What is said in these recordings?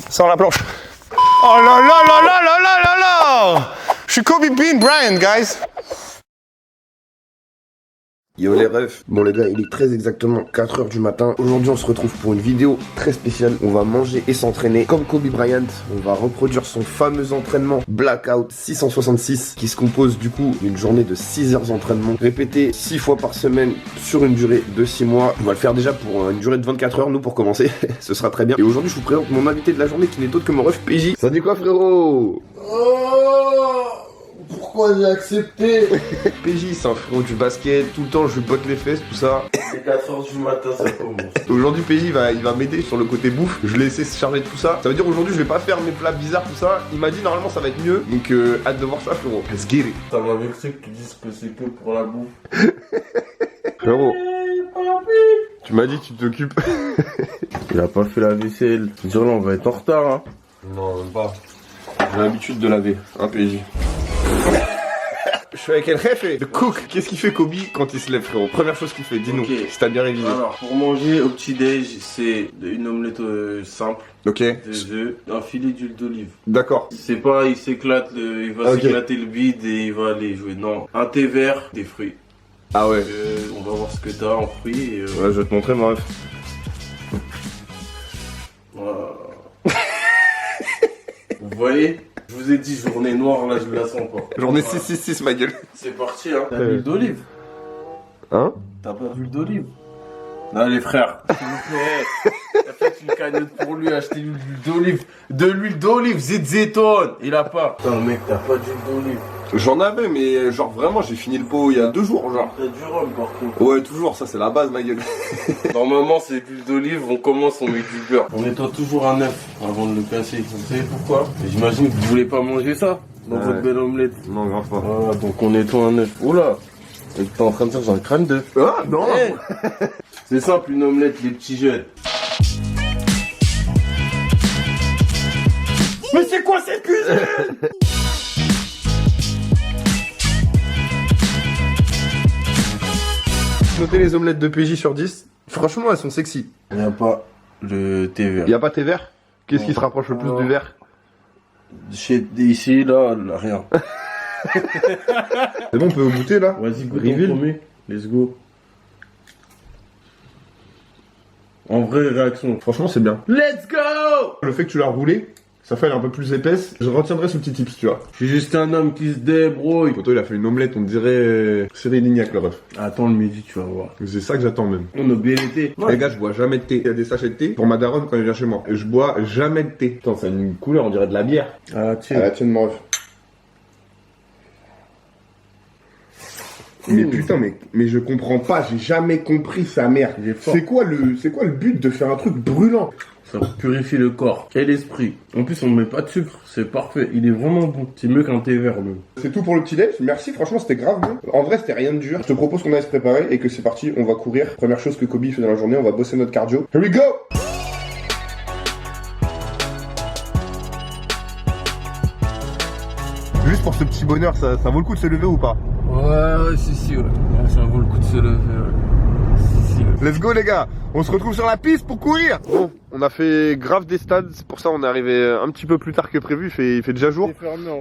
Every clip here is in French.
Sors la planche. Oh là là là là là là là là. Je suis Kobe Bean Bryant, guys. Yo les refs, bon les gars, il est très exactement 4h du matin. Aujourd'hui on se retrouve pour une vidéo très spéciale. On va manger et s'entraîner comme Kobe Bryant. On va reproduire son fameux entraînement Blackout 666 qui se compose du coup d'une journée de 6 heures d'entraînement répété 6 fois par semaine sur une durée de 6 mois. On va le faire déjà pour une durée de 24 heures, nous pour commencer. Ce sera très bien. Et aujourd'hui je vous présente mon invité de la journée qui n'est autre que mon ref PJ. Ça dit quoi frérot? Pourquoi j'ai accepté? PJ c'est un frérot du basket, tout le temps je lui botte les fesses, tout ça. C'est 4h du matin, ça commence. Aujourd'hui PJ il va m'aider sur le côté bouffe. Je l'ai laissé se charger de tout ça. Ça veut dire aujourd'hui je vais pas faire mes plats bizarres, tout ça. Il m'a dit normalement ça va être mieux. Donc hâte de voir ça frérot. Let's get it. Ça m'a vexé que tu dises que c'est que pour la bouffe. Frérot, tu m'as dit que tu t'occupes. Il a pas fait la vaisselle. Je dirais là on va être en retard hein. Non même pas. J'ai l'habitude de laver, hein PJ. Je suis avec El Jefe, le cook. Qu'est-ce qu'il fait Kobe quand il se lève frérot? Première chose qu'il fait, dis-nous, Okay. si t'as bien révisé. Alors pour manger au petit déj, c'est une omelette simple, Ok, des œufs, un filet d'huile d'olive. d'accord. C'est pas il s'éclate, il va Ok. s'éclater le bide et il va aller jouer. Non, un thé vert, des fruits. Ah ouais. On va voir ce que t'as en fruits et Ouais, je vais te montrer ma ref. voilà. Vous voyez? Je vous ai dit journée noire, là je la sens pas. Journée Voilà. 666 ma gueule. C'est parti hein. T'as de l'huile d'olive? Hein? T'as pas d'huile d'olive? Non les frères, s'il vous plaît. T'as fait une cagnotte pour lui acheter l'huile d'olive. De l'huile d'olive, zétone. Il a pas. Putain mec, t'as pas d'huile d'olive. J'en avais mais genre vraiment j'ai fini le pot il y a 2 jours genre. T'as du rhum par contre. Ouais toujours ça c'est la base ma gueule. Normalement c'est de l'huile d'olive, on commence, on met du beurre. On nettoie toujours un œuf avant de le casser. Vous savez pourquoi? J'imagine que vous voulez pas manger ça dans Ouais. votre belle omelette. Non grave pas. Voilà, donc on nettoie un œuf. Oula. Et t'es en train de dire j'ai un crâne d'œuf. Ah non. Eh, c'est simple une omelette les petits jeunes. Mais c'est quoi cette cuisine? Notez les omelettes de PJ sur 10. Franchement elles sont sexy. Il n'y a pas le thé vert. Y a pas tes verts? Qu'est-ce qui se rapproche le plus Non. du vert? Ici, là, rien. C'est bon on peut goûter là? Vas-y, goûte Reveal. en premier. Let's go. En vraie réaction. Franchement c'est bien. Let's go! Le fait que tu l'as roulé, ça fait elle est un peu plus épaisse. Je retiendrai ce petit tips tu vois. Je suis juste un homme qui se débrouille. Poto il a fait une omelette on dirait Cyril Lignac le ref. Attends le midi, tu vas voir. C'est ça que j'attends même. On a bien été. Les gars, je bois jamais de thé. Il y a des sachets de thé pour ma daronne quand elle vient chez moi. Je bois jamais de thé. Putain, ça a une couleur, on dirait de la bière. Ah, tiens. la tienne, mon ref. Mais putain, mais je comprends pas, j'ai jamais compris sa mère. Il est fort. C'est quoi le but de faire un truc brûlant? Ça purifie le corps et l'esprit. En plus, on met pas de sucre. C'est parfait. Il est vraiment bon. C'est mieux qu'un thé vert, même. C'est tout pour le petit déj. Merci, franchement, c'était grave bon. En vrai, c'était rien de dur. Je te propose qu'on aille se préparer et que c'est parti, on va courir. Première chose que Kobe fait dans la journée, on va bosser notre cardio. Here we go! Juste pour ce petit bonheur, ça vaut le coup de se lever ou pas? Ouais, si, ouais. Ça vaut le coup de se lever, ouais. Si, ouais. Let's go les gars, on se retrouve sur la piste pour courir. Bon, on a fait grave des stades, c'est pour ça on est arrivé un petit peu plus tard que prévu, il fait déjà jour.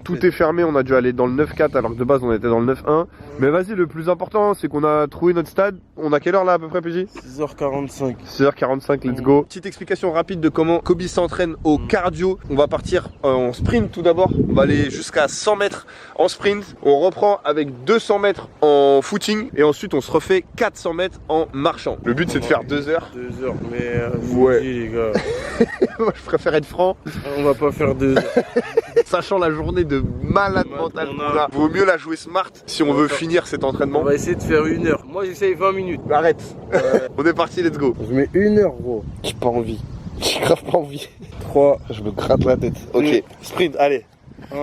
Tout est fermé, on a dû aller dans le 9-4 alors que de base on était dans le 9-1. Mais vas-y, le plus important c'est qu'on a trouvé notre stade. On a quelle heure là à peu près PJ? 6h45. 6h45, let's go. Petite explication rapide de comment Kobe s'entraîne au cardio. On va partir en sprint tout d'abord. On va aller jusqu'à 100 mètres en sprint. On reprend avec 200 mètres en footing. Et ensuite on se refait 400 mètres en marchant. Le but c'est de faire 2 heures. 2 heures, mais Ouais. les gars, Moi je préfère être franc. on va pas faire 2 heures. Sachant la journée de malade mental qu'on a, vaut mieux la jouer smart si on veut finir cet On entraînement. va essayer de faire 1 heure. Moi j'essaye 20 minutes. Arrête. On est parti, let's go. Je mets 1 heure, gros. J'ai pas envie. J'ai grave pas envie. 3, Je me gratte la tête. Ok, sprint, allez. 1.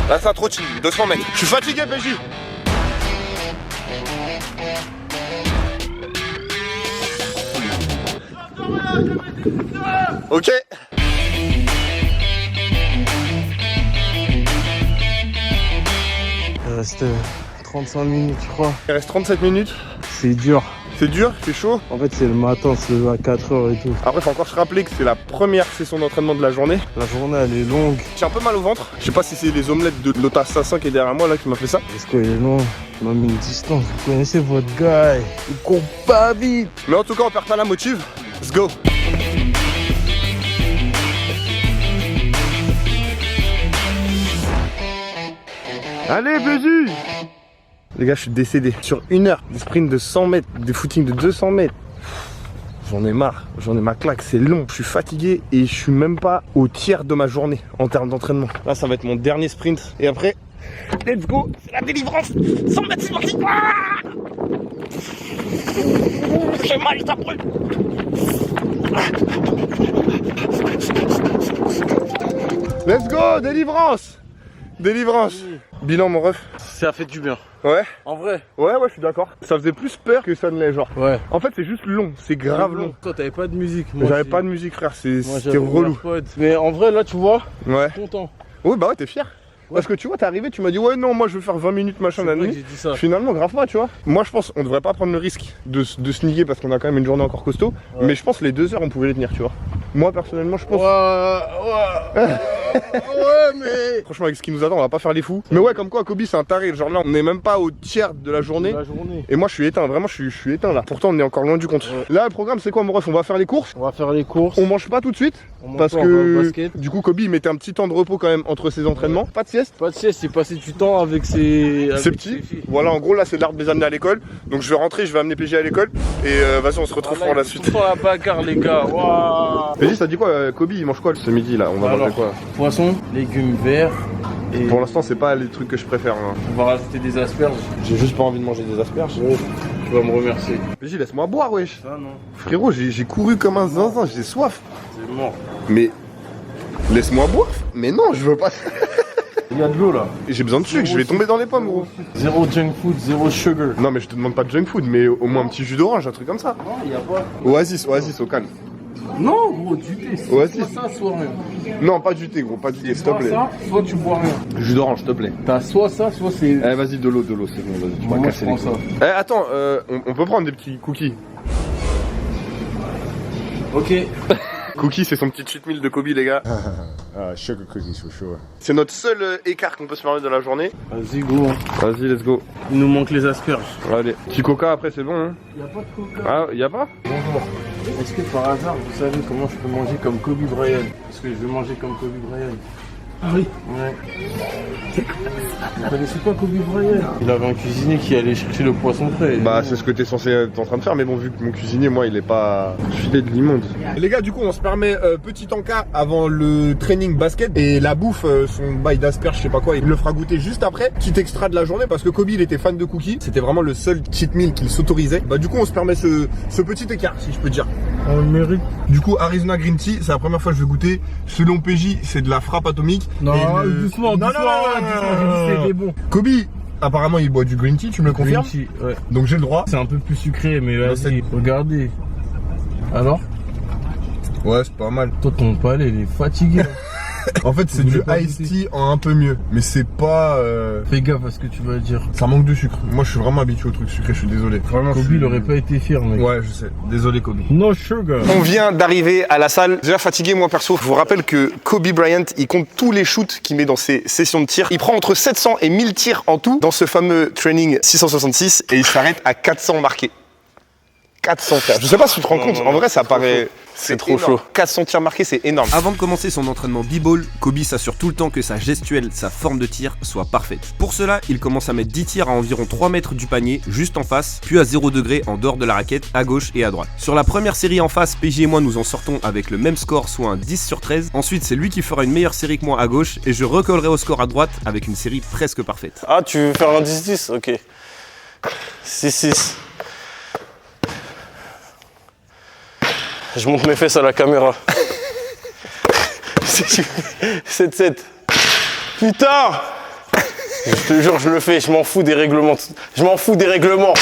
Là ça trottine, 200 mètres. Je suis fatigué, PJ. Ok. Il reste 35 minutes, je crois. Il reste 37 minutes. C'est dur. C'est dur, c'est chaud. En fait, c'est le matin, c'est à 4h et tout. Après, faut encore se rappeler que c'est la première session d'entraînement de la journée. La journée, elle est longue. J'ai un peu mal au ventre. Je sais pas si c'est les omelettes de l'autre assassin qui est derrière moi là qui m'a fait ça. Parce qu'il est long. On a mis une distance. Vous connaissez votre gars. Il court pas vite. Mais en tout cas, on perd pas la motive. Let's go. Allez, Bézu! Les gars, je suis décédé. Sur 1 heure, des sprints de 100 mètres, des footings de 200 mètres. J'en ai marre, j'en ai ma claque, c'est long. Je suis fatigué et je suis même pas au tiers de ma journée en termes d'entraînement. Là, ça va être mon dernier sprint. Et après, let's go, c'est la délivrance. 100 mètres, c'est parti. J'ai mal, ça brûle. Let's go, délivrance. Délivrance. Bilan, mon ref. Ça fait du bien. Ouais. En vrai. Ouais, je suis d'accord. Ça faisait plus peur que ça ne l'est, genre. Ouais. En fait, c'est juste long, c'est grave long. Toi, t'avais pas de musique. J'avais pas de musique, frère, c'était relou. Mais en vrai, là, tu vois, Ouais. content. Oui, bah ouais, t'es fier. Ouais. Parce que tu vois, t'es arrivé, tu m'as dit, ouais, non, moi je veux faire 20 minutes machin C'est la vrai que nuit. j'ai dit ça. Finalement, grave pas, tu vois. Moi, je pense, on devrait pas prendre le risque de se nier parce qu'on a quand même une journée encore costaud. Ouais. Mais je pense que les 2 heures, on pouvait les tenir, tu vois. Moi, personnellement, je pense. Ouais, mais. Franchement, avec ce qui nous attend, on va pas faire les fous. Mais ouais, comme quoi, Kobe, c'est un taré. Genre là, on est même pas au tiers de la journée. La journée. Et moi, je suis éteint, vraiment, je suis éteint là. Pourtant, on est encore loin du compte. Ouais. Là, le programme, c'est quoi, mon ref? On va faire les courses. On va faire les courses. On mange pas tout de suite. On mange Parce pas, on va au que basket. du coup, Kobe, il mettait un petit temps de repos quand même entre ses entraînements. Pas de sieste. Pas de sieste, il passait du temps avec ses. C'est petit. Voilà, en gros, là, c'est l'art de les amener à l'école. Donc, je vais rentrer, je vais amener PG à l'école. Et vas-y, on se retrouve pour la suite. Tout le temps la bagarre, les gars. Waouh. PG, ça dit quoi, Kobe, il mange quoi ce midi là? On va manger quoi? Poisson, légumes verts. Et Pour l'instant, c'est pas les trucs que je préfère. Hein. on va rajouter des asperges. J'ai juste pas envie de manger des asperges. Tu vas me remercier. PG, laisse-moi boire, wesh. Ça, non. Frérot, j'ai couru comme un zinzin, j'ai soif. C'est mort. Mais laisse-moi boire. Mais non, je veux pas. Il y a de l'eau là. J'ai besoin de sucre, je vais tomber dans les pommes, gros. Zéro junk food, zéro sugar. Non, mais je te demande pas de junk food, mais au moins un petit jus d'orange, un truc comme ça. Non, il y a pas. Oasis, au calme. Non, gros, du thé. Ouais, Soit si. ça, soit rien. Non, pas du thé, gros, pas du thé, s'il te Soit plaît. ça, soit tu bois rien. Jus d'orange, s'il te plaît. T'as soit ça, soit c'est. Eh, vas-y, de l'eau, c'est bon, vas-y, tu vas Moi, je casser les prends ça. couilles. Eh, attends, on peut prendre des petits cookies. Ok. Cookies, c'est son petit cheat meal de Kobe, les gars. Sugar cookies for sure. C'est notre seul écart qu'on peut se permettre de la journée. Vas-y, gros. Vas-y, let's go. Il nous manque les asperges. Allez, petit coca après, c'est bon, hein. Il a pas de coca. Ah, y a pas? Bonjour. Est-ce que par hasard, vous savez comment je peux manger comme Kobe Bryant? Parce que je vais manger comme Kobe Bryant. Ah oui? Ouais. Vous connaissez pas Kobe Bryant? Il avait un cuisinier qui allait chercher le poisson frais. Bah, c'est ce que t'es censé être en train de faire, mais bon, vu que mon cuisinier, moi, il est pas filé de l'immonde. Les gars, du coup, on se permet petit encas avant le training basket et la bouffe, son bail d'asperges, je sais pas quoi, il le fera goûter juste après. Petit extra de la journée parce que Kobe, il était fan de cookies. C'était vraiment le seul cheat meal qu'il s'autorisait. Bah, du coup, on se permet ce petit écart, si je peux dire. On le mérite. Du coup, Arizona Green Tea, c'est la première fois que je vais goûter. Selon PJ, c'est de la frappe atomique. Non, Et doucement, non, doucement, doucement, j'ai dit c'était bon. Kobe, apparemment, il boit du green tea, tu me le confirmes? Green tea, ouais. Donc j'ai le droit. C'est un peu plus sucré, mais Non, vas-y, regardez. Alors? Ouais, c'est pas mal. Toi, ton palais, il est fatigué. En fait, c'est Vous du voulez pas iced goûter tea en un peu mieux. Mais c'est pas. Fais gaffe à ce que tu vas dire. Ça manque de sucre. Moi, je suis vraiment habitué au truc sucré, je suis désolé. Vraiment, Kobe, il aurait pas été fier, mec. Ouais, je sais. Désolé, Kobe. No sugar. On vient d'arriver à la salle. Déjà fatigué, moi perso. Je vous rappelle que Kobe Bryant, il compte tous les shoots qu'il met dans ses sessions de tir. Il prend entre 700 et 1000 tirs en tout dans ce fameux training 666 et il s'arrête à 400 marqués. 400 tirs. Je sais pas si tu te rends compte. En vrai, ça paraît. C'est trop énorme. chaud. 400 tirs marqués, c'est énorme. Avant de commencer son entraînement b-ball, Kobe s'assure tout le temps que sa gestuelle, sa forme de tir soit parfaite. Pour cela, il commence à mettre 10 tirs à environ 3 mètres du panier, juste en face, puis à 0 degré en dehors de la raquette, à gauche et à droite. Sur la première série en face, PJ et moi nous en sortons avec le même score, soit un 10 sur 13. Ensuite, c'est lui qui fera une meilleure série que moi à gauche, et je recollerai au score à droite avec une série presque parfaite. Ah, tu veux faire un 10-10? Ok. 6-6. Je monte mes fesses à la caméra. 7-7. Putain! Je te jure, je le fais, je m'en fous des règlements. Je m'en fous des règlements.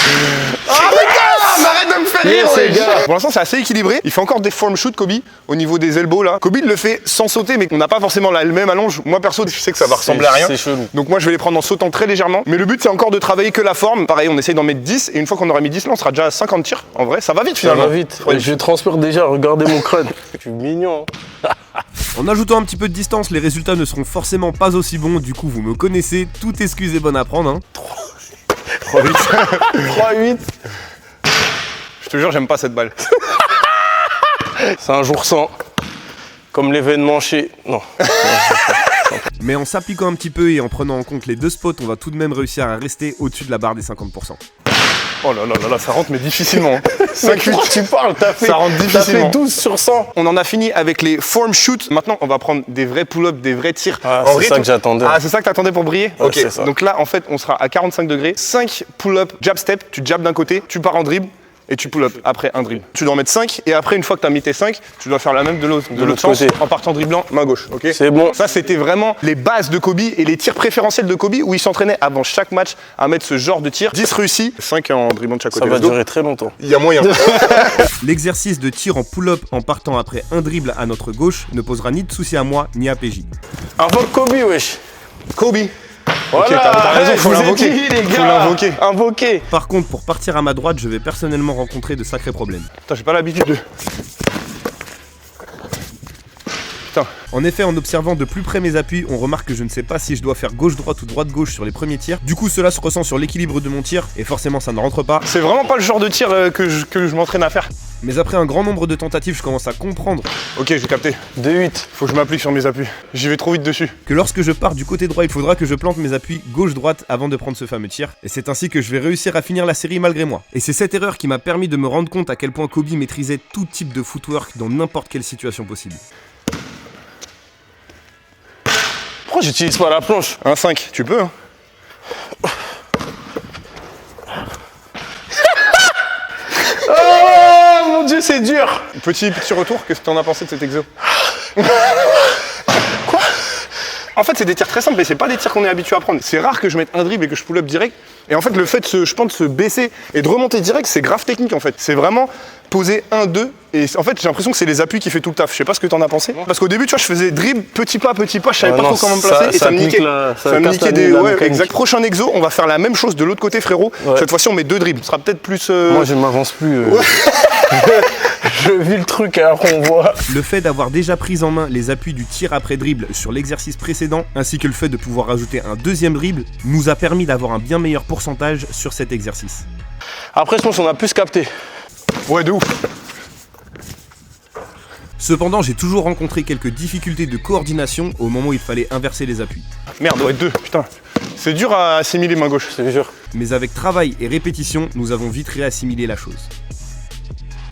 Ah, mais arrête de me faire Yes, les gars. Pour l'instant, c'est assez équilibré. Il fait encore des form shoot, Kobe, au niveau des elbows là. Kobe il le fait sans sauter, mais on n'a pas forcément la même allonge. Moi perso, je sais que ça va ressembler à rien. C'est chelou. Donc moi, je vais les prendre en sautant très légèrement. Mais le but, c'est encore de travailler que la forme. Pareil, on essaye d'en mettre 10. Et une fois qu'on aura mis 10, là, on sera déjà à 50 tirs. En vrai, ça va vite Ça finalement. va vite. Je transpire déjà, regardez mon crâne. Je suis mignon. En ajoutant un petit peu de distance, les résultats ne seront forcément pas aussi bons, du coup vous me connaissez, toute excuse est bonne à prendre. Hein. 3-8. Je te jure, j'aime pas cette balle. C'est un jour sans. Comme l'événement chez... Non. Mais en s'appliquant un petit peu et en prenant en compte les deux spots, on va tout de même réussir à rester au-dessus de la barre des 50%. Oh là là là là, ça rentre mais difficilement. 5-8. Pourquoi tu parles? Ça rentre T'as difficilement. fait 12 sur 100. On en a fini avec les form shoot. Maintenant, on va prendre des vrais pull-ups, des vrais tirs. Ah, en c'est ça rythme. que j'attendais. Ah, c'est ça que t'attendais pour briller? Ouais, Ok. c'est ça. Donc là, en fait, on sera à 45 degrés. 5 pull-up, jab step. Tu jabs d'un côté, tu pars en dribble et tu pull-up après un dribble. Tu dois en mettre 5 et après, une fois que t'as mis tes 5, tu dois faire la même de l'autre sens côté. en partant dribblant main gauche. Ok. C'est bon. Ça, c'était vraiment les bases de Kobe et les tirs préférentiels de Kobe où il s'entraînait avant chaque match à mettre ce genre de tir. 10 réussis, 5 en dribblant de chaque Ça côté. va Let's go. durer très longtemps. Il y a moyen. L'exercice de tir en pull-up en partant après un dribble à notre gauche ne posera ni de soucis à moi ni à PJ. Avant Kobe, wesh. Kobe. Voilà, Ok, t'as raison, faut je vous ai l'invoquer. dit, les Faut gars. l'invoquer. Invoquer. Par contre, pour partir à ma droite, je vais personnellement rencontrer de sacrés problèmes. Putain, j'ai pas l'habitude de... Putain. En effet, en observant de plus près mes appuis, on remarque que je ne sais pas si je dois faire gauche-droite ou droite-gauche sur les premiers tirs. Du coup, cela se ressent sur l'équilibre de mon tir, et forcément ça ne rentre pas. C'est vraiment pas le genre de tir que je m'entraîne à faire. Mais après un grand nombre de tentatives, je commence à comprendre Ok, j'ai capté. 2-8. Faut que je m'applique sur mes appuis. J'y vais trop vite dessus. que lorsque je pars du côté droit, il faudra que je plante mes appuis gauche-droite avant de prendre ce fameux tir. Et c'est ainsi que je vais réussir à finir la série malgré moi. Et c'est cette erreur qui m'a permis de me rendre compte à quel point Kobe maîtrisait tout type de footwork dans n'importe quelle situation possible. Pourquoi j'utilise pas la planche? Un 5, tu peux hein. Oh mon dieu, c'est dur. Petit retour, qu'est-ce que t'en as pensé de cet exo? Quoi? En fait, c'est des tirs très simples, mais c'est pas des tirs qu'on est habitué à prendre. C'est rare que je mette un dribble et que je pull up direct. Et en fait, le fait de je pense, de se baisser et de remonter direct, c'est grave technique en fait. C'est vraiment poser 1, 2. Et en fait, j'ai l'impression que c'est les appuis qui fait tout le taf. Je sais pas ce que t'en as pensé. Parce qu'au début, tu vois, je faisais dribble, petit pas, je savais pas trop comment me placer. Et ça me niquait. Ça me niquait des. Ouais, exact. Prochain exo, on va faire la même chose de l'autre côté, frérot. Ouais. Cette fois-ci, on met 2 dribbles. Ce sera peut-être plus. Moi, je m'avance plus. Je vis le truc alors qu'on voit. Le fait d'avoir déjà pris en main les appuis du tir après dribble sur l'exercice précédent, ainsi que le fait de pouvoir rajouter un deuxième dribble, nous a permis d'avoir un bien meilleur pourcentage sur cet exercice. Après, je pense qu'on a plus capté. Ouais, de ouf. Cependant, j'ai toujours rencontré quelques difficultés de coordination au moment où il fallait inverser les appuis. Merde, ouais, 2, putain. C'est dur à assimiler main gauche. Je te jure. Mais avec travail et répétition, nous avons vite réassimilé la chose.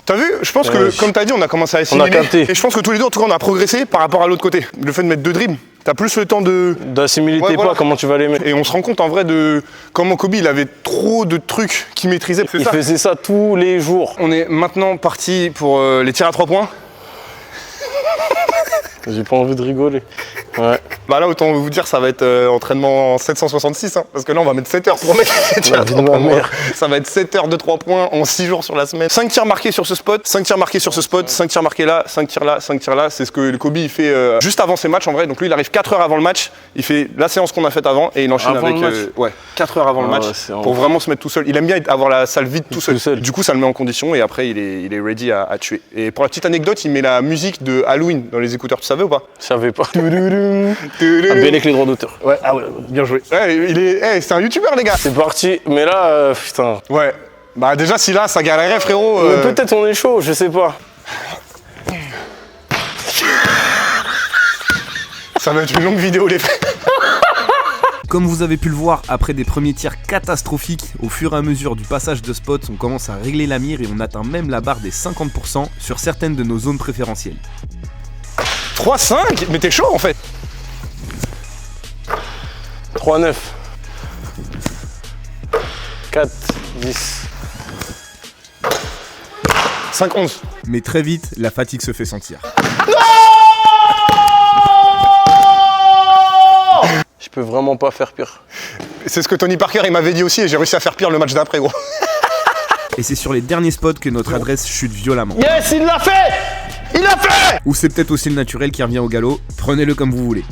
T'as vu? Je pense que, comme t'as dit, on a commencé à assimiler. capté. Et je pense que tous les deux, en tout cas, on a progressé par rapport à l'autre côté. Le fait de mettre 2 dribbles, t'as plus le temps de... D'assimiler Ouais, tes voilà. pas, comment tu vas les mettre. Et on se rend compte en vrai de comment Kobe, il avait trop de trucs qu'il maîtrisait. C'est Il ça. faisait ça tous les jours. On est maintenant parti pour les tirs à 3 points. J'ai pas envie de rigoler. Ouais. Bah là, autant vous dire, ça va être entraînement en 766, hein, parce que là, on va mettre 7 heures pour mettre les tirs à La vie 3 de ma points. mère. Ça va être 7 heures de 3 points en 6 jours sur la semaine. 5 tirs marqués sur ce spot, 5 tirs marqués sur ce spot, 5 tirs marqués là, 5 tirs là, 5 tirs là. C'est ce que le Kobe il fait juste avant ses matchs en vrai. Donc lui, il arrive 4 heures avant le match. Il fait la séance qu'on a faite avant et il enchaîne Avant avec le match. ouais, 4 heures avant le Ah match ouais, c'est pour vraiment se mettre tout seul. Il aime bien avoir la salle vide tout seul. Tout seul. Du coup, ça le met en condition et après, il est ready à tuer. Et pour la petite anecdote, il met la musique de Halloween dans les écouteurs. Tu savais ou pas? Je savais pas. Ah, bien avec les droits d'auteur. Ouais, ah ouais, bien joué. Ouais, c'est un youtubeur, les gars. C'est parti. Mais là, putain. Ouais. Bah déjà, si là, ça galérait, frérot. Mais peut-être on est chaud, je sais pas. Ça va être une longue vidéo, les frères. Comme vous avez pu le voir, après des premiers tirs catastrophiques, au fur et à mesure du passage de spots, on commence à régler la mire et on atteint même la barre des 50% sur certaines de nos zones préférentielles. 3-5 mais t'es chaud en fait. 3-9. 4, 10. 5-11. Mais très vite, la fatigue se fait sentir. Je peux vraiment pas faire pire. C'est ce que Tony Parker il m'avait dit aussi et j'ai réussi à faire pire le match d'après, gros. et c'est sur les derniers spots que notre adresse chute violemment. Yes, il l'a fait! Il l'a fait! Ou c'est peut-être aussi le naturel qui revient au galop, prenez-le comme vous voulez.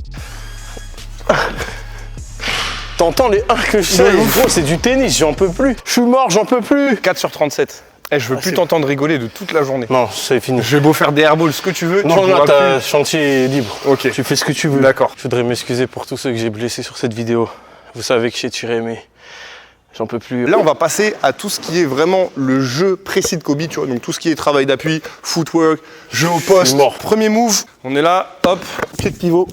T'entends les 1 que je fais, gros, c'est du tennis, j'en peux plus. Je suis mort, j'en peux plus. 4 sur 37. Eh, je veux plus t'entendre rigoler de toute la journée. Non, c'est fini. J'ai beau faire des airballs, ce que tu veux. Non, tu là, pourras t'as plus. chantier libre. Ok. Tu fais ce que tu veux. D'accord. Je voudrais m'excuser pour tous ceux que j'ai blessés sur cette vidéo. Vous savez que j'ai tiré, mais j'en peux plus. Là, on va passer à tout ce qui est vraiment le jeu précis de Kobe, tu vois. Donc tout ce qui est travail d'appui, footwork, jeu au poste. Mort. Premier move, on est là, hop, pied de pivot,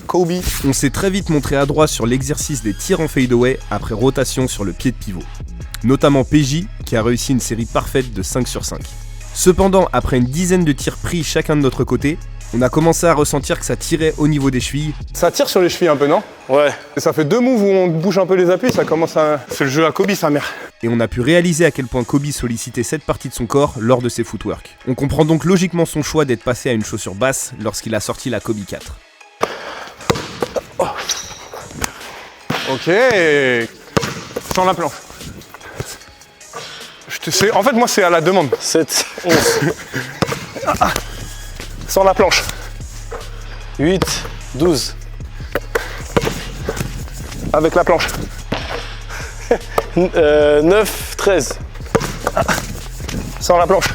Kobe. On s'est très vite montré adroit sur l'exercice des tirs en fadeaway après rotation sur le pied de pivot. Notamment PJ qui a réussi une série parfaite de 5 sur 5. Cependant, après une dizaine de tirs pris chacun de notre côté, on a commencé à ressentir que ça tirait au niveau des chevilles. Ça tire sur les chevilles un peu, non? Ouais. Et ça fait 2 moves où on bouge un peu les appuis, ça commence à... C'est le jeu à Kobe, sa mère. Et on a pu réaliser à quel point Kobe sollicitait cette partie de son corps lors de ses footwork. On comprend donc logiquement son choix d'être passé à une chaussure basse lorsqu'il a sorti la Kobe 4. Ok. Sans la planche. En fait, moi, c'est à la demande. 7, 11, Sans la planche. 8, 12. Avec la planche. 9, 13. Sans la planche.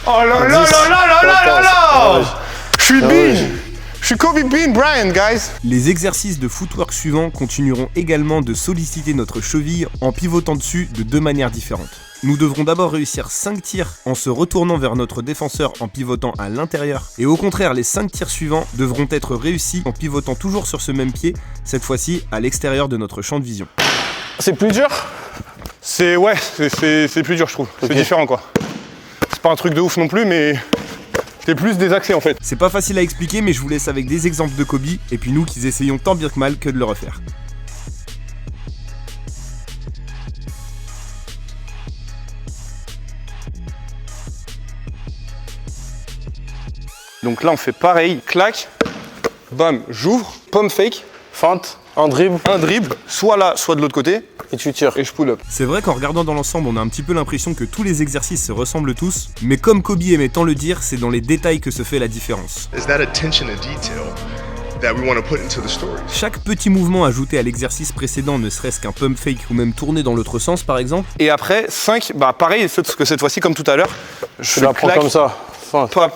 Oh là là 10, là là là là là là! Ah ouais. Je suis Ah ouais. Bean! Je suis Kobe Bean Bryant, guys! Les exercices de footwork suivants continueront également de solliciter notre cheville en pivotant dessus de 2 manières différentes. Nous devrons d'abord réussir 5 tirs en se retournant vers notre défenseur en pivotant à l'intérieur, et au contraire les 5 tirs suivants devront être réussis en pivotant toujours sur ce même pied, cette fois-ci à l'extérieur de notre champ de vision. C'est plus dur? C'est plus dur, je trouve. Ok. C'est différent, quoi. C'est pas un truc de ouf non plus, mais c'est plus des accès en fait. C'est pas facile à expliquer, mais je vous laisse avec des exemples de Kobe, et puis nous qui essayons tant bien que mal que de le refaire. Donc là, on fait pareil, clac, bam, j'ouvre, pomme fake, Feinte, un dribble, soit là, soit de l'autre côté, et tu tires. et je pull up. C'est vrai qu'en regardant dans l'ensemble, on a un petit peu l'impression que tous les exercices se ressemblent tous, mais comme Kobe aimait tant le dire, c'est dans les détails que se fait la différence. Is that attention to detail that we want to put into the story? Chaque petit mouvement ajouté à l'exercice précédent, ne serait-ce qu'un pump fake ou même tourner dans l'autre sens par exemple, Et après, 5, bah pareil, sauf que cette fois-ci, comme tout à l'heure, Tu la prends comme ça. Feinte. pop,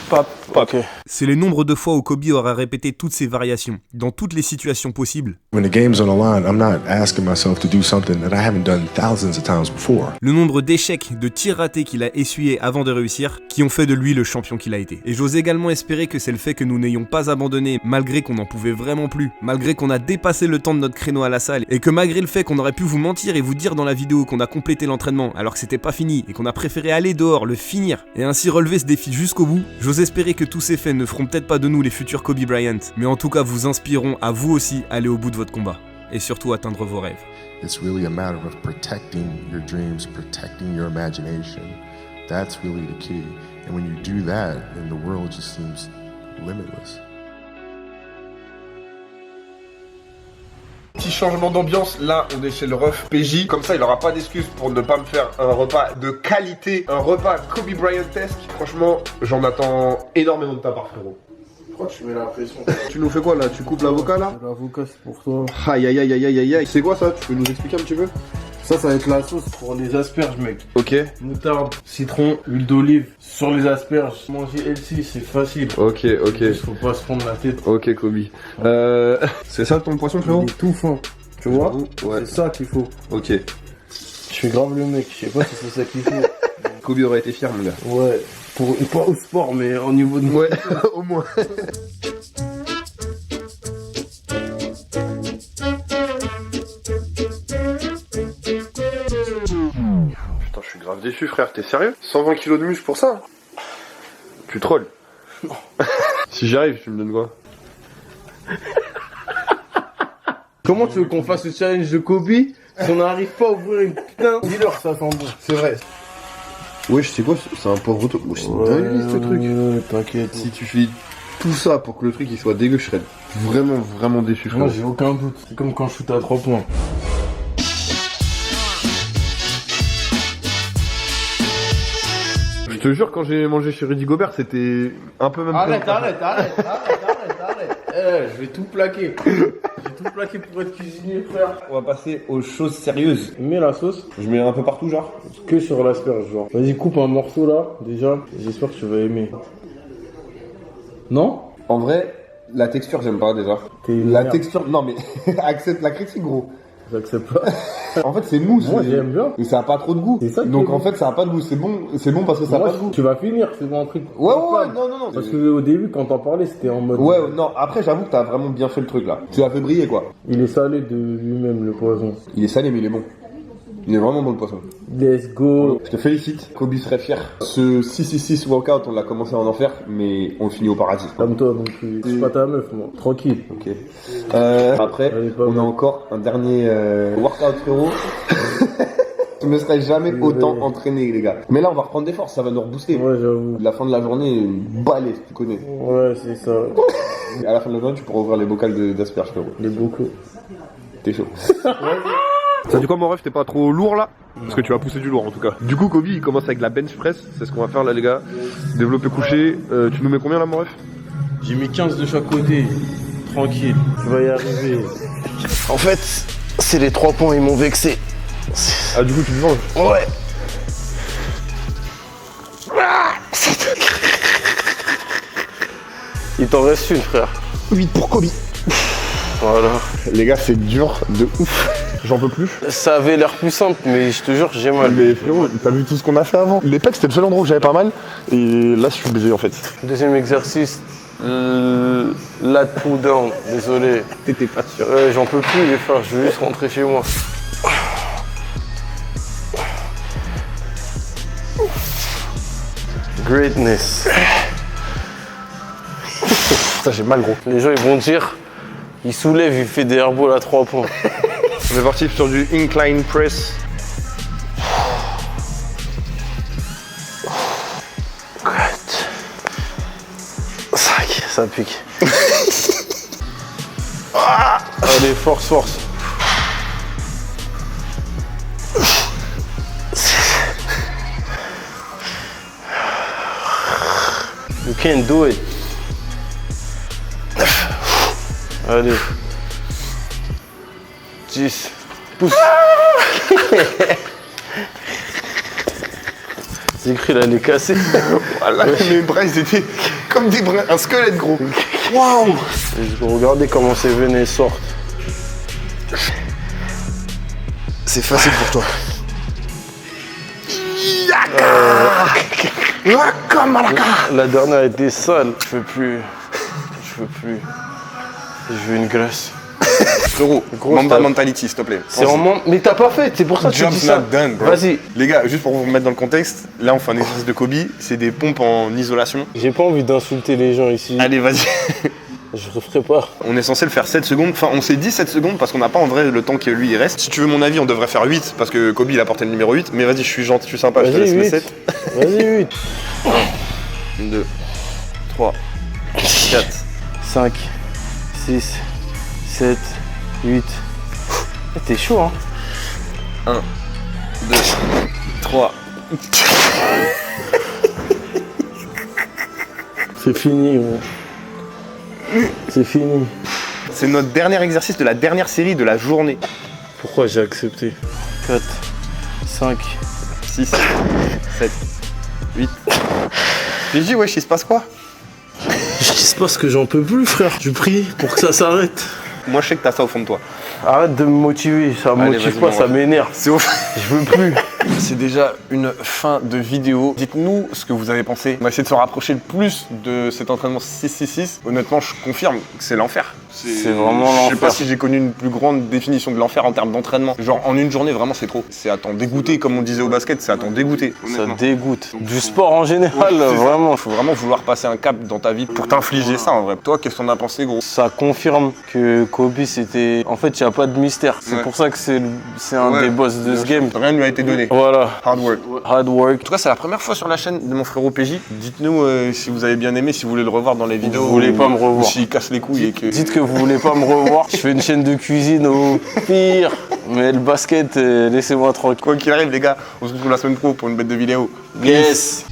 pop, pop. Ok. c'est les nombres de fois où Kobe aura répété toutes ces variations, dans toutes les situations possibles. When the game's on the line, I'm not asking myself to do something that I haven't done thousands of times before. Le nombre d'échecs, de tirs ratés qu'il a essuyés avant de réussir, qui ont fait de lui le champion qu'il a été. Et j'ose également espérer que c'est le fait que nous n'ayons pas abandonné, malgré qu'on n'en pouvait vraiment plus, malgré qu'on a dépassé le temps de notre créneau à la salle, et que malgré le fait qu'on aurait pu vous mentir et vous dire dans la vidéo qu'on a complété l'entraînement alors que c'était pas fini, et qu'on a préféré aller dehors, le finir, et ainsi relever ce défi jusqu'au bout, j'ose espérer que tous ces faits ne feront peut-être pas de nous les futurs Kobe Bryant, mais en tout cas vous inspireront à vous aussi aller au bout de votre combat, et surtout atteindre vos rêves. It's really a matter of protecting your dreams, protecting your imagination. That's really the key. And when you do that, then the world just seems limitless. Petit changement d'ambiance, là on est chez le ref PJ, comme ça il aura pas d'excuse pour ne pas me faire un repas de qualité, un repas Kobe Bryant-esque. Franchement, j'en attends énormément de ta part, frérot. Pourquoi tu mets la pression? Tu nous fais quoi là? Tu coupes l'avocat là? L'avocat, c'est pour toi. Aïe aïe aïe aïe aïe aïe aïe. C'est quoi ça? Tu peux nous expliquer un petit peu? Ça va être la sauce pour les asperges, mec. Ok. Moutarde, citron, huile d'olive. Sur les asperges, manger healthy, c'est facile. Ok, ok. Il faut pas se prendre la tête. Ok Kobe. C'est ça ton poisson frérot? Il est tout fin. Tu vois? Ouais. C'est ça qu'il faut. Ok. Je suis grave le mec, je sais pas si c'est ça qu'il faut. Kobe aurait été fier mon gars. Ouais. Pas au sport, mais au niveau de... Ouais, au moins. Putain, je suis grave déçu, frère. T'es sérieux? 120 kilos de muscle pour ça? Tu trolls? Non. Si j'y arrive, tu me donnes quoi? Comment tu veux qu'on fasse le challenge de Kobe si on n'arrive pas à ouvrir une putain de dealer, ça sent bon. C'est vrai. Ouais, je sais quoi, c'est un pauvre retour. C'est une dinguerie ce truc. Ouais, t'inquiète. Si tu fais tout ça pour que le truc il soit dégueu, je serais vraiment, vraiment déçu, frère. Moi j'ai aucun doute. C'est comme quand je shoot à 3 points. te jure, quand j'ai mangé chez Rudy Gobert, c'était un peu même. Arrête. Je vais tout plaquer. Je vais tout plaquer pour être cuisinier, frère. On va passer aux choses sérieuses. Mets la sauce. Je mets un peu partout, genre. Que sur l'asperge, genre. Vas-y, coupe un morceau là, déjà. J'espère que tu vas aimer. Non? En vrai, la texture, j'aime pas déjà. T'es une La merde. texture, non mais accepte la critique, gros. J'accepte pas. En fait, c'est mou. Moi, j'aime bien. Mais ça a pas trop de goût. C'est ça qui Donc est en bon. fait, ça a pas de goût. C'est bon parce que ça a Moi, pas de goût. tu vas finir, c'est bon un truc. Ouais, non. Parce que au début, quand t'en parlais, c'était en mode. Ouais, non, après, j'avoue que t'as vraiment bien fait le truc là. Tu l'as fait briller quoi. Il est salé de lui-même, le poison. Il est salé, mais il est bon. Il est vraiment bon le poisson. Let's go. Je te félicite, Kobe serait fier. Ce 666 workout, on l'a commencé en enfer, mais on le finit au paradis. Comme toi, donc je suis pas ta meuf, moi. Tranquille. Ok. Après, Elle est pas on a mal. encore un dernier workout frérot. Je me serais jamais autant entraîné, les gars. Mais là, on va reprendre des forces, ça va nous rebooster. Ouais, j'avoue. La fin de la journée, une balèze, tu connais. Ouais, c'est ça. À la fin de la journée, tu pourras ouvrir les bocals d'asperges, frérot. Il est beaucoup. T'es chaud. Ça dit quoi, mon ref? T'es pas trop lourd là? Parce que tu vas pousser du lourd en tout cas. Du coup, Kobe il commence avec la bench press. C'est ce qu'on va faire là, les gars. Développé couché. Tu nous mets combien là, mon ref? J'ai mis 15 de chaque côté. Tranquille. Tu vas y arriver. En fait, c'est les 3 points, ils m'ont vexé. Ah, du coup, tu te venges? Ouais. Il t'en reste une, frère. 8 pour Kobe. Voilà. Les gars, c'est dur de ouf. J'en peux plus. Ça avait l'air plus simple, mais je te jure, j'ai mal. Mais frérot, t'as vu tout ce qu'on a fait avant? Les pecs, c'était le seul endroit où j'avais pas mal. Et là, je suis baisé en fait. Deuxième exercice. Lat pull down. Désolé. T'étais pas sûr. J'en peux plus, les frères. Je veux juste rentrer chez moi. Greatness. Putain, j'ai mal gros. Les gens, ils vont dire, il soulève, il fait des airballs à 3 points. On est parti sur du incline press. Ça pique. Allez, force. You can't do it. Allez. 10. Pousse. C'est écrit là, elle est cassée. Voilà, mes bras, ils étaient comme des bras, un squelette, gros. Waouh. Et regardez comment ces veines sortent. C'est facile pour toi. La dernière était sale. Je veux plus. Je veux une graisse. Frérot, Gros Mamba stade. mentality, s'il te plaît. C'est vraiment. Mais t'as pas fait, c'est pour ça que tu Job's dis ça. not done, bro. Vas-y. Les gars, juste pour vous mettre dans le contexte, là on fait un exercice de Kobe, c'est des pompes en isolation. J'ai pas envie d'insulter les gens ici. Allez, vas-y. Je referai pas. On est censé le faire 7 secondes, enfin on s'est dit 7 secondes parce qu'on n'a pas en vrai le temps que lui il reste. Si tu veux mon avis, on devrait faire 8 parce que Kobe il a porté le numéro 8, mais vas-y, je suis gentil, je suis sympa, je te laisse Vas-y, le 8. 7. Vas-y, 8. 2, 3, 4. 5, 6, 7, 8. T'es chaud, hein. 1, 2, 3. C'est fini, gros. C'est fini. C'est notre dernier exercice de la dernière série de la journée. Pourquoi j'ai accepté? 4, 5. 6, 7, 8. J'ai dit, wesh, il se passe quoi? Il se passe que j'en peux plus, frère. Je prie pour que ça s'arrête. Moi je sais que t'as ça au fond de toi. Arrête de me motiver, ça me Allez, motive vas-y, pas, mon ça ref. m'énerve. C'est au Je veux plus. C'est déjà une fin de vidéo. Dites-nous ce que vous avez pensé. On va essayer de se rapprocher le plus de cet entraînement 666. Honnêtement, je confirme que c'est l'enfer. C'est vraiment Je sais l'enfer. pas si j'ai connu une plus grande définition de l'enfer en termes d'entraînement. Genre en une journée, vraiment, c'est trop. C'est à t'en dégoûter, comme on disait au basket, c'est à t'en dégoûter. Ça honnêtement. dégoûte. Du sport en général, C'est ça. vraiment. Faut vraiment vouloir passer un cap dans ta vie pour t'infliger ça en vrai. Toi, qu'est-ce que t'en as pensé, gros? Ça confirme que Kobe, c'était... En fait, il n'y a pas de mystère. C'est Ouais. pour ça que c'est un Ouais. des boss de ce game. Rien ne lui a été donné. Voilà. Hard work. Hard work. En tout cas, c'est la première fois sur la chaîne de mon frérot PJ. Dites-nous si vous avez bien aimé, si vous voulez le revoir dans les vidéos. Vous voulez pas me revoir. Ou s'il casse les couilles et que. Dites que vous voulez pas me revoir. Je fais une chaîne de cuisine au pire. Mais le basket, laissez-moi tranquille. Quoi qu'il arrive, les gars, on se retrouve la semaine pro pour une bête de vidéo. Yes.